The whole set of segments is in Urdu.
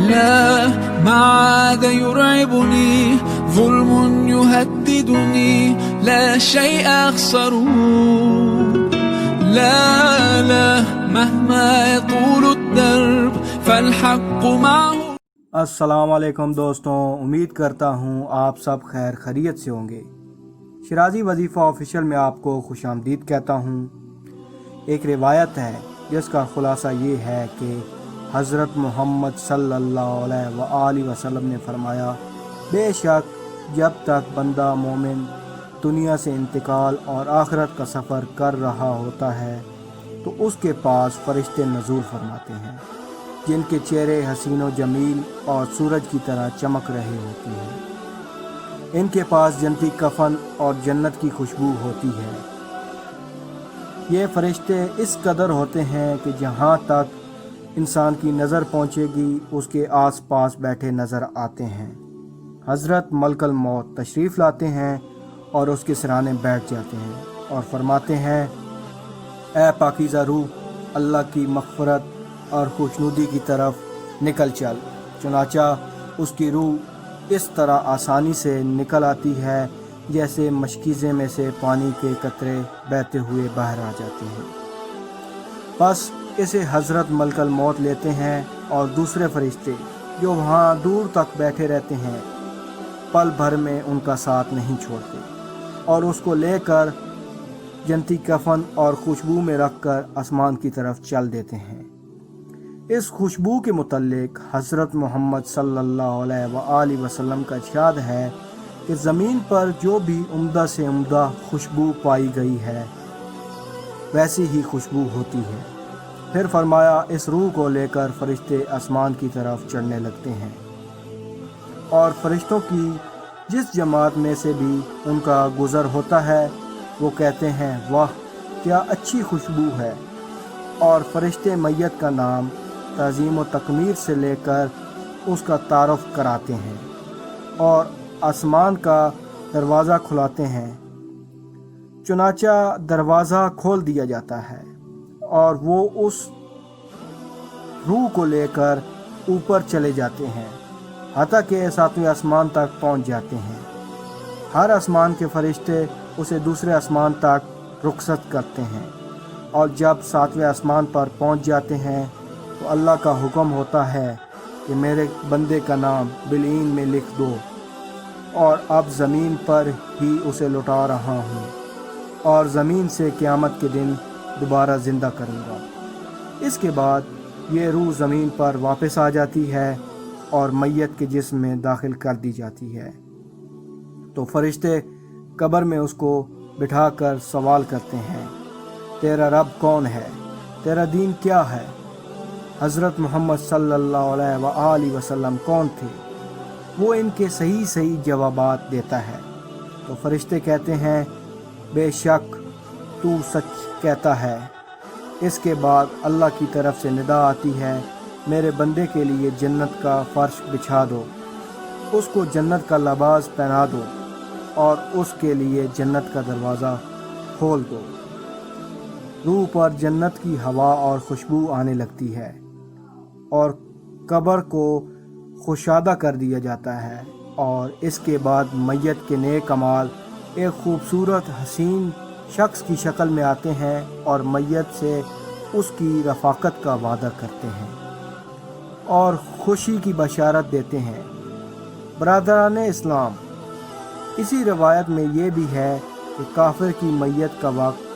لا ما عاد يرعبني ظلم يهددني لا شيء أخسره لا مهما يطول الدرب فالحق معه. السلام علیکم دوستوں، امید کرتا ہوں آپ سب خیر خیریت سے ہوں گے۔ شرازی وظیفہ آفیشیل میں آپ کو خوش آمدید کہتا ہوں۔ ایک روایت ہے جس کا خلاصہ یہ ہے کہ حضرت محمد صلی اللہ علیہ وآلہ وسلم نے فرمایا، بے شک جب تک بندہ مومن دنیا سے انتقال اور آخرت کا سفر کر رہا ہوتا ہے تو اس کے پاس فرشتے نزول فرماتے ہیں جن کے چہرے حسین و جمیل اور سورج کی طرح چمک رہے ہوتے ہیں۔ ان کے پاس جنتی کفن اور جنت کی خوشبو ہوتی ہے۔ یہ فرشتے اس قدر ہوتے ہیں کہ جہاں تک انسان کی نظر پہنچے گی اس کے آس پاس بیٹھے نظر آتے ہیں۔ حضرت ملک الموت تشریف لاتے ہیں اور اس کے سرانے بیٹھ جاتے ہیں اور فرماتے ہیں، اے پاکیزہ روح، اللہ کی مغفرت اور خوشنودی کی طرف نکل چل۔ چنانچہ اس کی روح اس طرح آسانی سے نکل آتی ہے جیسے مشکیزے میں سے پانی کے قطرے بہتے ہوئے باہر آ جاتے ہیں۔ بس اسے حضرت ملک الموت لیتے ہیں اور دوسرے فرشتے جو وہاں دور تک بیٹھے رہتے ہیں پل بھر میں ان کا ساتھ نہیں چھوڑتے اور اس کو لے کر جنتی کفن اور خوشبو میں رکھ کر آسمان کی طرف چل دیتے ہیں۔ اس خوشبو کے متعلق حضرت محمد صلی اللہ علیہ وآلہ وسلم کا ارشاد ہے کہ زمین پر جو بھی عمدہ سے عمدہ خوشبو پائی گئی ہے ویسی ہی خوشبو ہوتی ہے۔ پھر فرمایا، اس روح کو لے کر فرشتے آسمان کی طرف چڑھنے لگتے ہیں اور فرشتوں کی جس جماعت میں سے بھی ان کا گزر ہوتا ہے وہ کہتے ہیں، واہ کیا اچھی خوشبو ہے، اور فرشتے میت کا نام تعظیم و تکمیر سے لے کر اس کا تعارف کراتے ہیں اور آسمان کا دروازہ کھلاتے ہیں۔ چنانچہ دروازہ کھول دیا جاتا ہے اور وہ اس روح کو لے کر اوپر چلے جاتے ہیں حتیٰ کہ 7ویں آسمان تک پہنچ جاتے ہیں۔ ہر آسمان کے فرشتے اسے دوسرے آسمان تک رخصت کرتے ہیں اور جب 7ویں آسمان پر پہنچ جاتے ہیں تو اللہ کا حکم ہوتا ہے کہ میرے بندے کا نام بالعین میں لکھ دو اور اب زمین پر ہی اسے لوٹا رہا ہوں اور زمین سے قیامت کے دن دوبارہ زندہ کروں گا۔ اس کے بعد یہ روح زمین پر واپس آ جاتی ہے اور میت کے جسم میں داخل کر دی جاتی ہے تو فرشتے قبر میں اس کو بٹھا کر سوال کرتے ہیں، تیرا رب کون ہے؟ تیرا دین کیا ہے؟ حضرت محمد صلی اللہ علیہ وآلہ وسلم کون تھے؟ وہ ان کے صحیح جوابات دیتا ہے تو فرشتے کہتے ہیں، بے شک تو سچ کہتا ہے۔ اس کے بعد اللہ کی طرف سے ندا آتی ہے، میرے بندے کے لیے جنت کا فرش بچھا دو، اس کو جنت کا لباس پہنا دو اور اس کے لیے جنت کا دروازہ کھول دو۔ روح پر جنت کی ہوا اور خوشبو آنے لگتی ہے اور قبر کو خوشادہ کر دیا جاتا ہے اور اس کے بعد میت کے نیک اعمال ایک خوبصورت حسین شخص کی شکل میں آتے ہیں اور میت سے اس کی رفاقت کا وعدہ کرتے ہیں اور خوشی کی بشارت دیتے ہیں۔ برادران اسلام، اسی روایت میں یہ بھی ہے کہ کافر کی میت کا وقت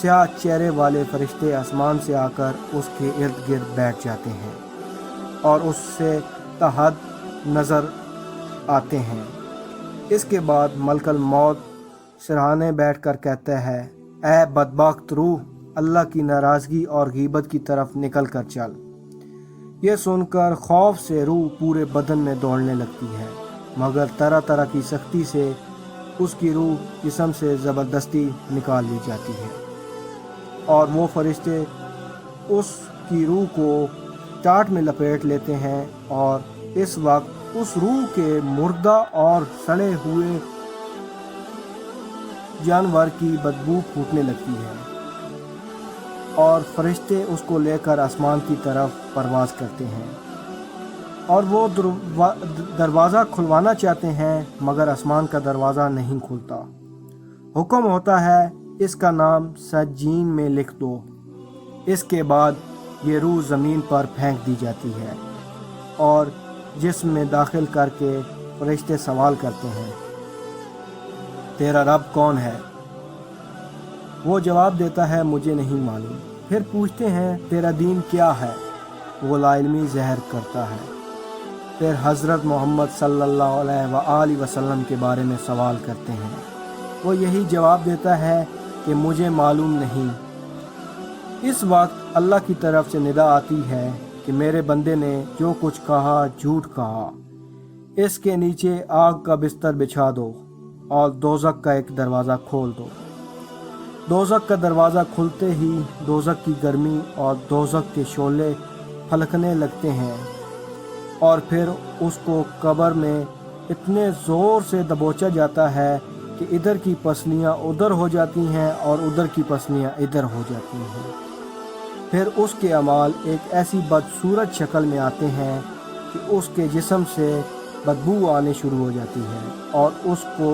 سیاہ چہرے والے فرشتے آسمان سے آ کر اس کے ارد گرد بیٹھ جاتے ہیں اور اس سے تحت نظر آتے ہیں۔ اس کے بعد ملک الموت سرہانے بیٹھ کر کہتا ہے، اے بدبخت روح، اللہ کی ناراضگی اور غیبت کی طرف نکل کر چل۔ یہ سن کر خوف سے روح پورے بدن میں دوڑنے لگتی ہے، مگر طرح طرح کی سختی سے اس کی روح جسم سے زبردستی نکال لی جاتی ہے اور وہ فرشتے اس کی روح کو ٹاٹ میں لپیٹ لیتے ہیں اور اس وقت اس روح کے مردہ اور سڑے ہوئے جانور کی بدبو پھوٹنے لگتی ہے اور فرشتے اس کو لے کر آسمان کی طرف پرواز کرتے ہیں اور وہ دروازہ کھلوانا چاہتے ہیں مگر آسمان کا دروازہ نہیں کھلتا۔ حکم ہوتا ہے اس کا نام سجین میں لکھ دو۔ اس کے بعد یہ روح زمین پر پھینک دی جاتی ہے اور جسم میں داخل کر کے فرشتے سوال کرتے ہیں تیرا رب کون ہے؟ وہ جواب دیتا ہے مجھے نہیں معلوم۔ پھر پوچھتے ہیں تیرا دین کیا ہے؟ وہ لا علمی ظاہر کرتا ہے۔ پھر حضرت محمد صلی اللہ علیہ وآلہ وسلم کے بارے میں سوال کرتے ہیں۔ وہ یہی جواب دیتا ہے کہ مجھے معلوم نہیں۔ اس وقت اللہ کی طرف سے ندا آتی ہے کہ میرے بندے نے جو کچھ کہا جھوٹ کہا، اس کے نیچے آگ کا بستر بچھا دو اور دوزخ کا ایک دروازہ کھول دو۔ دوزخ کا دروازہ کھلتے ہی دوزخ کی گرمی اور دوزخ کے شعلے پھلکنے لگتے ہیں اور پھر اس کو قبر میں اتنے زور سے دبوچا جاتا ہے کہ ادھر کی پسلیاں ادھر ہو جاتی ہیں اور ادھر کی پسلیاں ادھر ہو جاتی ہیں۔ پھر اس کے اعمال ایک ایسی بدصورت شکل میں آتے ہیں کہ اس کے جسم سے بدبو آنے شروع ہو جاتی ہے اور اس کو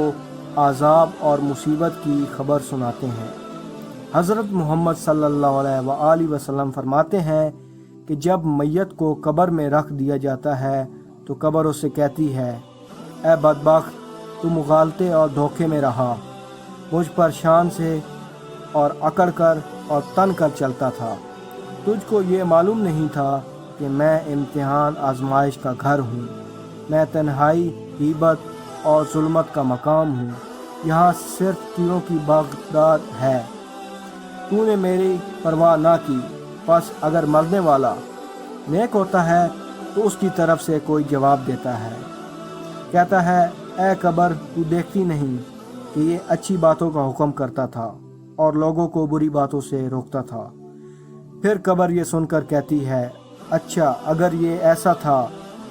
عذاب اور مصیبت کی خبر سناتے ہیں۔ حضرت محمد صلی اللہ علیہ وآلہ وسلم فرماتے ہیں کہ جب میت کو قبر میں رکھ دیا جاتا ہے تو قبر اس سے کہتی ہے اے بدبخت، تو مغالطے اور دھوکے میں رہا، مجھ پر شان سے اور اکڑ کر اور تن کر چلتا تھا۔ تجھ کو یہ معلوم نہیں تھا کہ میں امتحان آزمائش کا گھر ہوں، میں تنہائی، غیبت اور ظلمت کا مقام ہوں، یہاں صرف تیروں کی بغداد ہے۔ تو نے میری پرواہ نہ کی، پس اگر مرنے والا نیک ہوتا ہے تو اس کی طرف سے کوئی جواب دیتا ہے، کہتا ہے اے قبر، تو دیکھتی نہیں کہ یہ اچھی باتوں کا حکم کرتا تھا اور لوگوں کو بری باتوں سے روکتا تھا۔ پھر قبر یہ سن کر کہتی ہے اچھا، اگر یہ ایسا تھا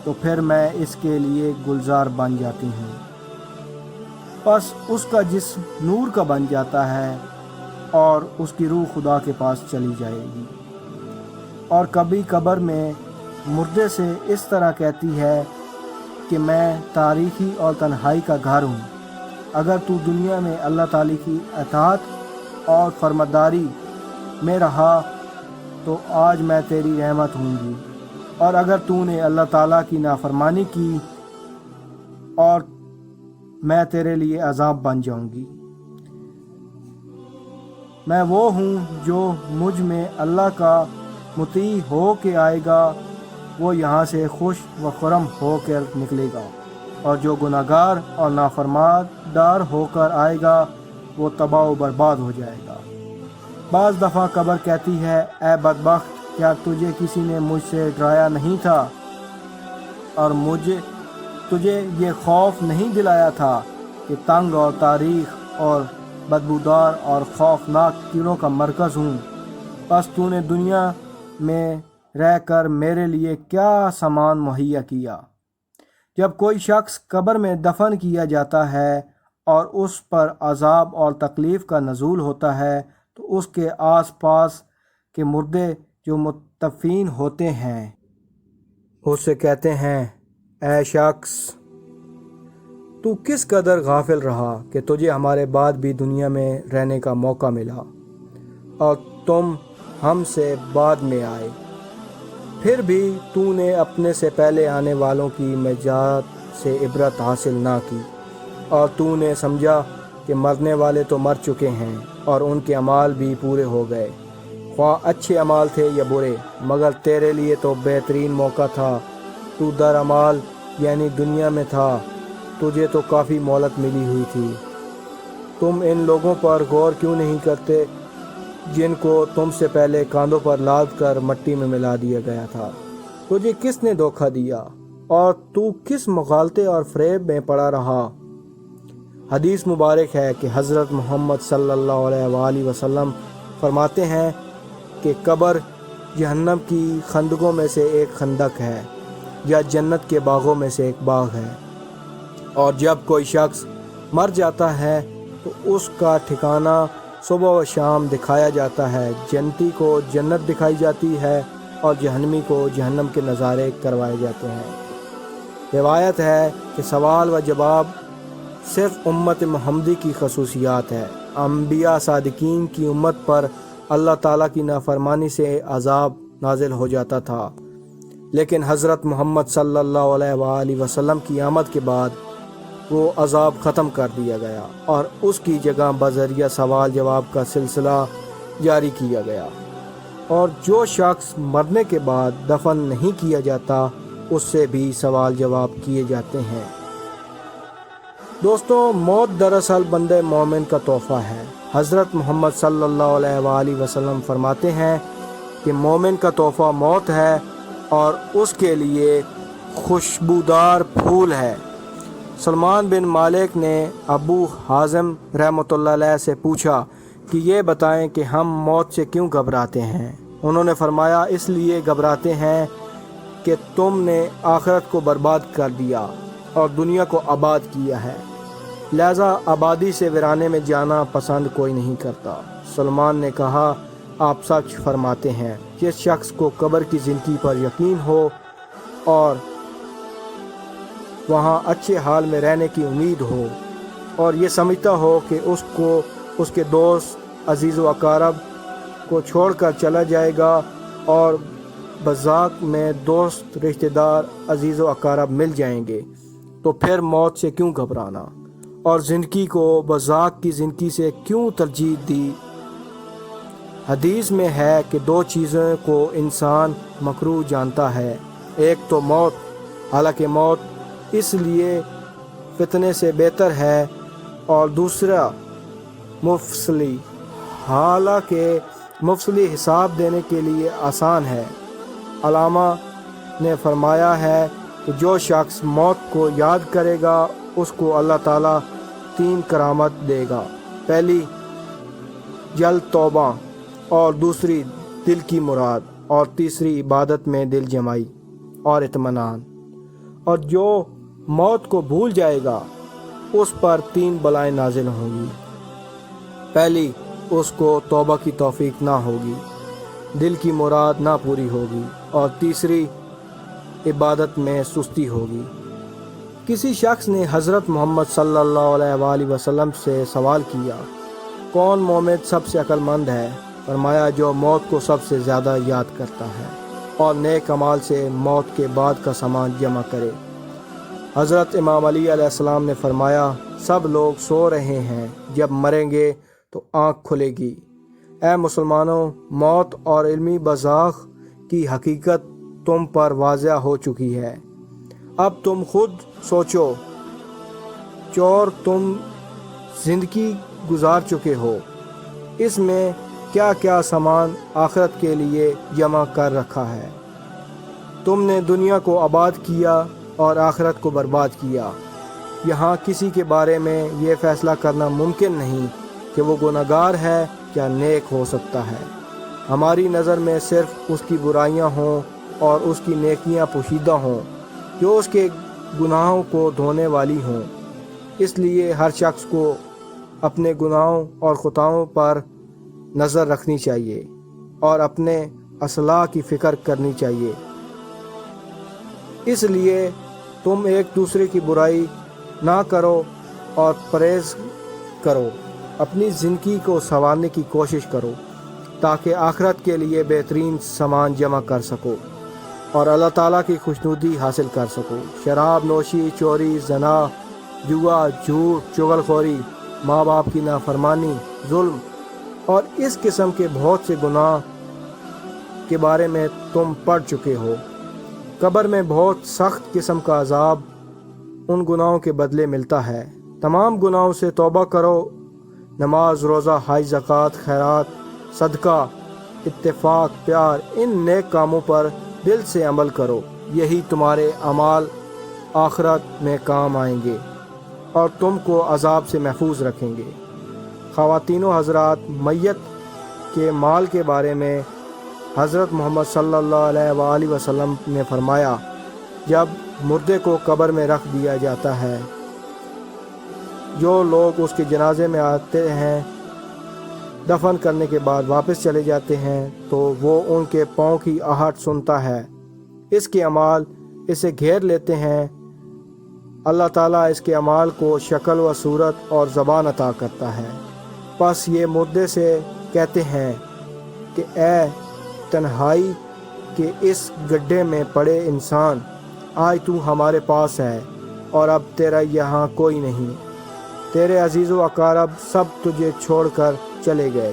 تو پھر میں اس کے لیے گلزار بن جاتی ہوں۔ پس اس کا جسم نور کا بن جاتا ہے اور اس کی روح خدا کے پاس چلی جائے گی۔ اور کبھی قبر میں مردے سے اس طرح کہتی ہے کہ میں تاریکی اور تنہائی کا گھر ہوں، اگر تو دنیا میں اللہ تعالیٰ کی اطاعت اور فرمانبرداری میں رہا تو آج میں تیری رحمت ہوں گی، اور اگر تو نے اللہ تعالیٰ کی نافرمانی کی اور میں تیرے لیے عذاب بن جاؤں گی۔ میں وہ ہوں جو مجھ میں اللہ کا مطیع ہو کے آئے گا، وہ یہاں سے خوش و خرم ہو کر نکلے گا، اور جو گناہگار اور نافرماندار ہو کر آئے گا وہ تباہ و برباد ہو جائے گا۔ بعض دفعہ قبر کہتی ہے اے بدبخت، کیا تجھے کسی نے مجھ سے ڈرایا نہیں تھا اور تجھے یہ خوف نہیں دلایا تھا کہ تنگ اور تاریخ اور بدبودار اور خوفناک کیڑوں کا مرکز ہوں؟ پس تو نے دنیا میں رہ کر میرے لیے کیا سامان مہیا کیا؟ جب کوئی شخص قبر میں دفن کیا جاتا ہے اور اس پر عذاب اور تکلیف کا نزول ہوتا ہے تو اس کے آس پاس کے مردے جو متفین ہوتے ہیں اس سے کہتے ہیں اے شخص، تو کس قدر غافل رہا کہ تجھے ہمارے بعد بھی دنیا میں رہنے کا موقع ملا اور تم ہم سے بعد میں آئے، پھر بھی تو نے اپنے سے پہلے آنے والوں کی معجزات سے عبرت حاصل نہ کی، اور تو نے سمجھا کہ مرنے والے تو مر چکے ہیں اور ان کے اعمال بھی پورے ہو گئے، خواہ اچھے اعمال تھے یا برے، مگر تیرے لیے تو بہترین موقع تھا۔ تو در اعمال یعنی دنیا میں تھا، تجھے تو کافی مہلت ملی ہوئی تھی۔ تم ان لوگوں پر غور کیوں نہیں کرتے جن کو تم سے پہلے کاندھوں پر لاد کر مٹی میں ملا دیا گیا تھا؟ تجھے کس نے دھوکہ دیا اور تو کس مغالطے اور فریب میں پڑا رہا؟ حدیث مبارک ہے کہ حضرت محمد صلی اللہ علیہ وآلہ وسلم فرماتے ہیں کہ قبر جہنم کی خندقوں میں سے ایک خندق ہے یا جنت کے باغوں میں سے ایک باغ ہے، اور جب کوئی شخص مر جاتا ہے تو اس کا ٹھکانہ صبح و شام دکھایا جاتا ہے، جنتی کو جنت دکھائی جاتی ہے اور جہنمی کو جہنم کے نظارے کروائے جاتے ہیں۔ روایت ہے کہ سوال و جواب صرف امت محمدی کی خصوصیات ہے۔ انبیاء صادقین کی امت پر اللہ تعالیٰ کی نافرمانی سے عذاب نازل ہو جاتا تھا، لیکن حضرت محمد صلی اللہ علیہ وآلہ وسلم کی آمد کے بعد وہ عذاب ختم کر دیا گیا اور اس کی جگہ بذریعہ سوال جواب کا سلسلہ جاری کیا گیا، اور جو شخص مرنے کے بعد دفن نہیں کیا جاتا اس سے بھی سوال جواب کیے جاتے ہیں۔ دوستوں، موت دراصل بندے مومن کا تحفہ ہے۔ حضرت محمد صلی اللہ علیہ وآلہ وسلم فرماتے ہیں کہ مومن کا تحفہ موت ہے اور اس کے لیے خوشبودار پھول ہے۔ سلمان بن مالک نے ابو حازم رحمۃ اللہ علیہ سے پوچھا کہ یہ بتائیں کہ ہم موت سے کیوں گھبراتے ہیں؟ انہوں نے فرمایا، اس لیے گھبراتے ہیں کہ تم نے آخرت کو برباد کر دیا اور دنیا کو آباد کیا ہے، لہذا آبادی سے ویرانے میں جانا پسند کوئی نہیں کرتا۔ سلمان نے کہا، آپ سچ فرماتے ہیں۔ جس شخص کو قبر کی زندگی پر یقین ہو اور وہاں اچھے حال میں رہنے کی امید ہو اور یہ سمجھتا ہو کہ اس کو اس کے دوست عزیز و اقارب کو چھوڑ کر چلا جائے گا اور برزخ میں دوست رشتہ دار عزیز و اقارب مل جائیں گے، تو پھر موت سے کیوں گھبرانا اور زندگی کو برزخ کی زندگی سے کیوں ترجیح دی؟ حدیث میں ہے کہ دو چیزوں کو انسان مکروہ جانتا ہے، ایک تو موت، حالانکہ موت اس لیے فتنے سے بہتر ہے، اور دوسرا مفصلی، حالانکہ مفصلی حساب دینے کے لیے آسان ہے۔ علامہ نے فرمایا ہے کہ جو شخص موت کو یاد کرے گا اس کو اللہ تعالیٰ 3 کرامت دے گا، پہلی جلد توبہ، اور دوسری دل کی مراد، اور تیسری عبادت میں دل جمائی اور اطمینان۔ اور جو موت کو بھول جائے گا اس پر 3 بلائیں نازل ہوں گی۔ پہلی، اس کو توبہ کی توفیق نہ ہوگی، دل کی مراد نہ پوری ہوگی، اور تیسری عبادت میں سستی ہوگی۔ کسی شخص نے حضرت محمد صلی اللہ علیہ وآلہ وسلم سے سوال کیا، کون مومن سب سے عقل مند ہے؟ فرمایا، جو موت کو سب سے زیادہ یاد کرتا ہے اور نیک اعمال سے موت کے بعد کا سامان جمع کرے۔ حضرت امام علی علیہ السلام نے فرمایا، سب لوگ سو رہے ہیں، جب مریں گے تو آنکھ کھلے گی۔ اے مسلمانوں، موت اور علمی برزخ کی حقیقت تم پر واضح ہو چکی ہے۔ اب تم خود سوچو، چور تم زندگی گزار چکے ہو، اس میں کیا کیا سامان آخرت کے لیے جمع کر رکھا ہے۔ تم نے دنیا کو آباد کیا اور آخرت کو برباد کیا۔ یہاں کسی کے بارے میں یہ فیصلہ کرنا ممکن نہیں کہ وہ گناہگار ہے یا نیک ہو سکتا ہے۔ ہماری نظر میں صرف اس کی برائیاں ہوں اور اس کی نیکیاں پوشیدہ ہوں جو اس کے گناہوں کو دھونے والی ہوں۔ اس لیے ہر شخص کو اپنے گناہوں اور خطاؤں پر نظر رکھنی چاہیے اور اپنے اصلاح کی فکر کرنی چاہیے۔ اس لیے تم ایک دوسرے کی برائی نہ کرو اور پرہیز کرو، اپنی زندگی کو سنوارنے کی کوشش کرو تاکہ آخرت کے لیے بہترین سامان جمع کر سکو اور اللہ تعالیٰ کی خوشنودی حاصل کر سکو۔ شراب نوشی، چوری، زنا، جوا، جھوٹ، چغل خوری، ماں باپ کی نافرمانی، ظلم اور اس قسم کے بہت سے گناہ کے بارے میں تم پڑھ چکے ہو۔ قبر میں بہت سخت قسم کا عذاب ان گناہوں کے بدلے ملتا ہے۔ تمام گناہوں سے توبہ کرو، نماز، روزہ، حج، زکوٰۃ، خیرات، صدقہ، اتفاق، پیار، ان نیک کاموں پر دل سے عمل کرو۔ یہی تمہارے اعمال آخرت میں کام آئیں گے اور تم کو عذاب سے محفوظ رکھیں گے۔ خواتین و حضرات، میت کے مال کے بارے میں حضرت محمد صلی اللہ علیہ وآلہ وسلم نے فرمایا، جب مردے کو قبر میں رکھ دیا جاتا ہے، جو لوگ اس کے جنازے میں آتے ہیں، دفن کرنے کے بعد واپس چلے جاتے ہیں، تو وہ ان کے پاؤں کی آہٹ سنتا ہے۔ اس کے اعمال اسے گھیر لیتے ہیں اللہ تعالیٰ اس کے اعمال کو شکل و صورت اور زبان عطا کرتا ہے۔ پس یہ مردے سے کہتے ہیں کہ اے تنہائی کے اس گڈھے میں پڑے انسان، آج تو ہمارے پاس ہے اور اب تیرا یہاں کوئی نہیں، تیرے عزیز و اقارب سب تجھے چھوڑ کر چلے گئے۔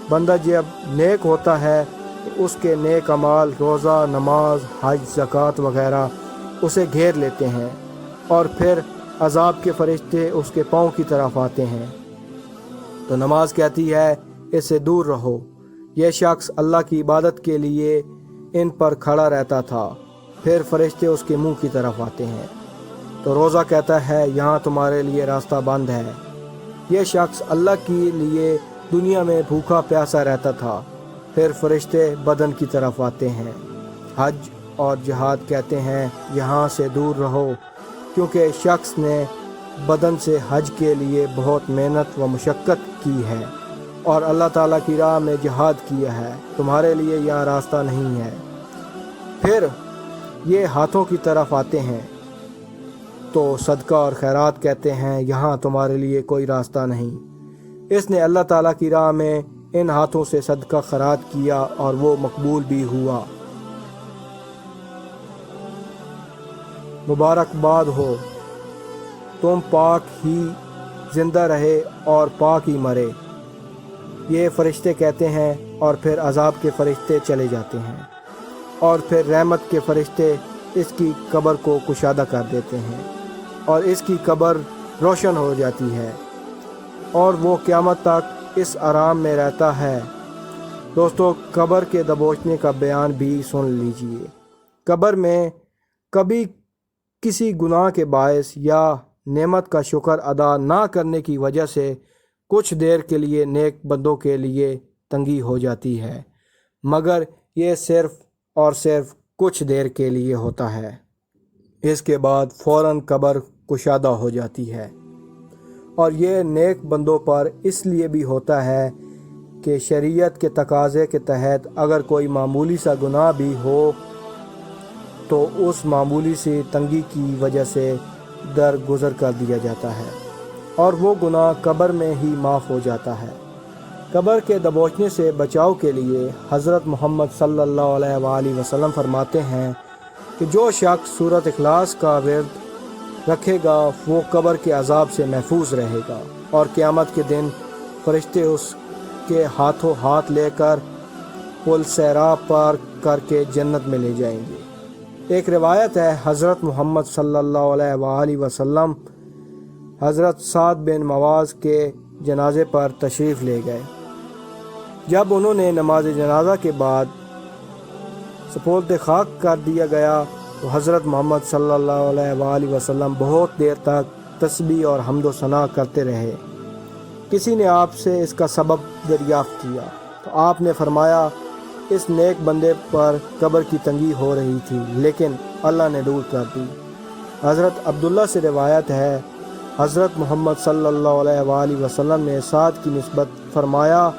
بندہ جب نیک ہوتا ہے تو اس کے نیک اعمال، روزہ، نماز، حج، زکوٰۃ وغیرہ اسے گھیر لیتے ہیں، اور پھر عذاب کے فرشتے اس کے پاؤں کی طرف آتے ہیں تو نماز کہتی ہے اس سے دور رہو۔ یہ شخص اللہ کی عبادت کے لیے ان پر کھڑا رہتا تھا، پھر فرشتے اس کے منہ کی طرف آتے ہیں تو روزہ کہتا ہے یہاں تمہارے لیے راستہ بند ہے۔ یہ شخص اللہ کے لیے دنیا میں بھوکا پیاسا رہتا تھا، پھر فرشتے بدن کی طرف آتے ہیں۔ حج اور جہاد کہتے ہیں یہاں سے دور رہو، کیونکہ شخص نے بدن سے حج کے لیے بہت محنت و مشقت کی ہے اور اللہ تعالیٰ کی راہ میں جہاد کیا ہے، تمہارے لیے یہاں راستہ نہیں ہے۔ پھر یہ ہاتھوں کی طرف آتے ہیں تو صدقہ اور خیرات کہتے ہیں یہاں تمہارے لیے کوئی راستہ نہیں۔ اس نے اللہ تعالیٰ کی راہ میں ان ہاتھوں سے صدقہ خیرات کیا اور وہ مقبول بھی ہوا۔ مبارکباد ہو، تم پاک ہی زندہ رہے اور پاک ہی مرے، یہ فرشتے کہتے ہیں، اور پھر عذاب کے فرشتے چلے جاتے ہیں، اور پھر رحمت کے فرشتے اس کی قبر کو کشادہ کر دیتے ہیں اور اس کی قبر روشن ہو جاتی ہے اور وہ قیامت تک اس آرام میں رہتا ہے۔ دوستو، قبر کے دبوچنے کا بیان بھی سن لیجئے۔ قبر میں کبھی کسی گناہ کے باعث یا نعمت کا شکر ادا نہ کرنے کی وجہ سے کچھ دیر کے لیے نیک بندوں کے لیے تنگی ہو جاتی ہے، مگر یہ صرف اور صرف کچھ دیر کے لیے ہوتا ہے، اس کے بعد فوراً قبر کشادہ ہو جاتی ہے۔ اور یہ نیک بندوں پر اس لیے بھی ہوتا ہے کہ شریعت کے تقاضے کے تحت اگر کوئی معمولی سا گناہ بھی ہو تو اس معمولی سی تنگی کی وجہ سے درگزر کر دیا جاتا ہے اور وہ گناہ قبر میں ہی معاف ہو جاتا ہے۔ قبر کے دبوچنے سے بچاؤ کے لیے حضرت محمد صلی اللہ علیہ وآلہ وسلم فرماتے ہیں کہ جو شخص سورۃ اخلاص کا ورد رکھے گا وہ قبر کے عذاب سے محفوظ رہے گا، اور قیامت کے دن فرشتے اس کے ہاتھوں ہاتھ لے کر پل صراط پار کر کے جنت میں لے جائیں گے۔ ایک روایت ہے حضرت محمد صلی اللہ علیہ وآلہ وسلم حضرت سعد بن معاذ کے جنازے پر تشریف لے گئے۔ جب انہوں نے نماز جنازہ کے بعد سپرد خاک کر دیا گیا تو حضرت محمد صلی اللہ علیہ وآلہ وسلم بہت دیر تک تسبیح اور حمد و ثنا کرتے رہے۔ کسی نے آپ سے اس کا سبب دریافت کیا تو آپ نے فرمایا اس نیک بندے پر قبر کی تنگی ہو رہی تھی لیکن اللہ نے دور کر دی۔ حضرت عبداللہ سے روایت ہے حضرت محمد صلی اللہ علیہ وآلہ وسلم نے سعد کی نسبت فرمایا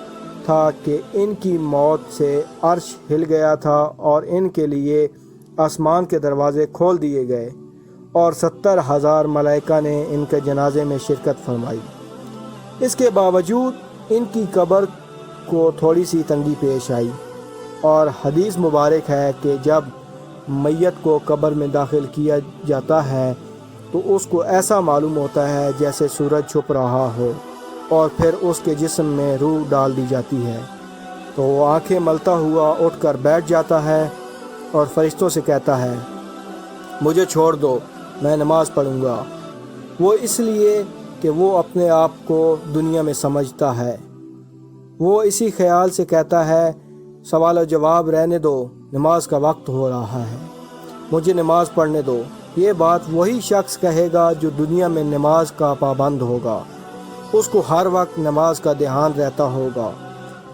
تھا کہ ان کی موت سے عرش ہل گیا تھا اور ان کے لیے آسمان کے دروازے کھول دیے گئے اور 70,000 ملائکہ نے ان کے جنازے میں شرکت فرمائی۔ اس کے باوجود ان کی قبر کو تھوڑی سی تنگی پیش آئی، اور حدیث مبارک ہے کہ جب میت کو قبر میں داخل کیا جاتا ہے تو اس کو ایسا معلوم ہوتا ہے جیسے سورج چھپ رہا ہو، اور پھر اس کے جسم میں روح ڈال دی جاتی ہے تو وہ آنکھیں ملتا ہوا اٹھ کر بیٹھ جاتا ہے اور فرشتوں سے کہتا ہے مجھے چھوڑ دو، میں نماز پڑھوں گا۔ وہ اس لیے کہ وہ اپنے آپ کو دنیا میں سمجھتا ہے۔ وہ اسی خیال سے کہتا ہے سوال و جواب رہنے دو، نماز کا وقت ہو رہا ہے، مجھے نماز پڑھنے دو۔ یہ بات وہی شخص کہے گا جو دنیا میں نماز کا پابند ہوگا، اس کو ہر وقت نماز کا دھیان رہتا ہوگا۔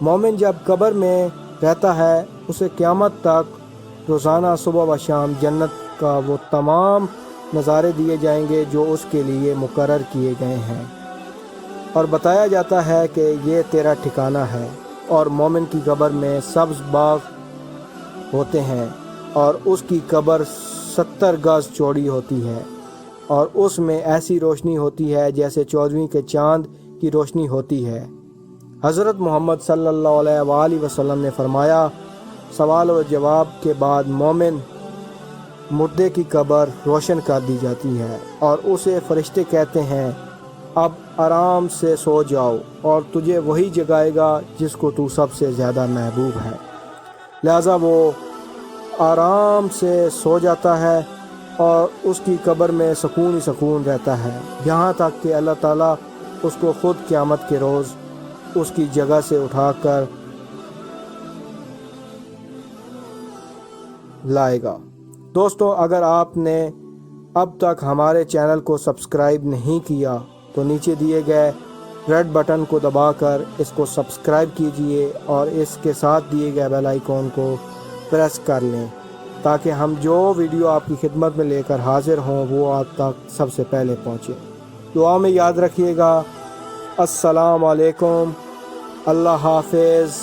مومن جب قبر میں رہتا ہے اسے قیامت تک روزانہ صبح و شام جنت کا وہ تمام نظارے دیے جائیں گے جو اس کے لیے مقرر کیے گئے ہیں، اور بتایا جاتا ہے کہ یہ تیرا ٹھکانہ ہے۔ اور مومن کی قبر میں سبز باغ ہوتے ہیں اور اس کی قبر 70 گز چوڑی ہوتی ہے، اور اس میں ایسی روشنی ہوتی ہے جیسے 14ویں کے چاند کی روشنی ہوتی ہے۔ حضرت محمد صلی اللہ علیہ وآلہ وسلم نے فرمایا، سوال و جواب کے بعد مومن مردے کی قبر روشن کر دی جاتی ہے اور اسے فرشتے کہتے ہیں اب آرام سے سو جاؤ، اور تجھے وہی جگائے گا جس کو تو سب سے زیادہ محبوب ہے۔ لہٰذا وہ آرام سے سو جاتا ہے اور اس کی قبر میں سکون ہی سکون رہتا ہے، یہاں تک کہ اللہ تعالیٰ اس کو خود قیامت کے روز اس کی جگہ سے اٹھا کر لائے گا۔ دوستو، اگر آپ نے اب تک ہمارے چینل کو سبسکرائب نہیں کیا تو نیچے دیے گئے ریڈ بٹن کو دبا کر اس کو سبسکرائب کیجئے اور اس کے ساتھ دیے گئے بیل آئیکن کو پریس کر لیں تاکہ ہم جو ویڈیو آپ کی خدمت میں لے کر حاضر ہوں وہ آپ تک سب سے پہلے پہنچے۔ دعا میں یاد رکھیے گا۔ السلام علیکم، اللہ حافظ۔